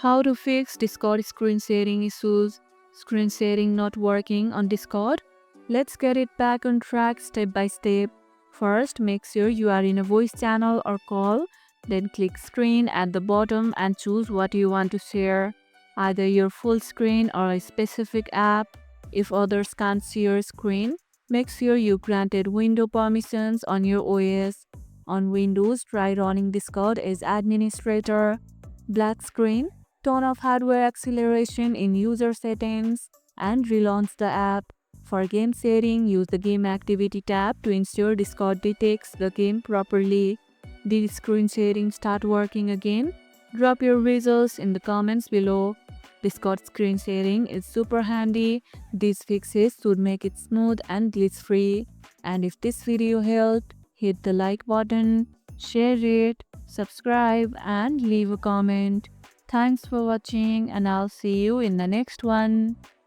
How to fix Discord screen sharing issues. Screen sharing not working on Discord? Let's get it back on track step by step. First, make sure you are in a voice channel or call. Then click screen at the bottom and choose what you want to share, either your full screen or a specific app. If others can't see your screen, make sure you granted window permissions on your OS. On Windows, try running Discord as administrator. Black screen, turn off hardware acceleration in user settings and relaunch the app. For game sharing, use the Game Activity tab to ensure Discord detects the game properly. Did screen sharing start working again? Drop your results in the comments below. Discord screen sharing is super handy. These fixes should make it smooth and glitch free. And if this video helped, hit the like button, share it, subscribe and leave a comment. Thanks for watching and I'll see you in the next one.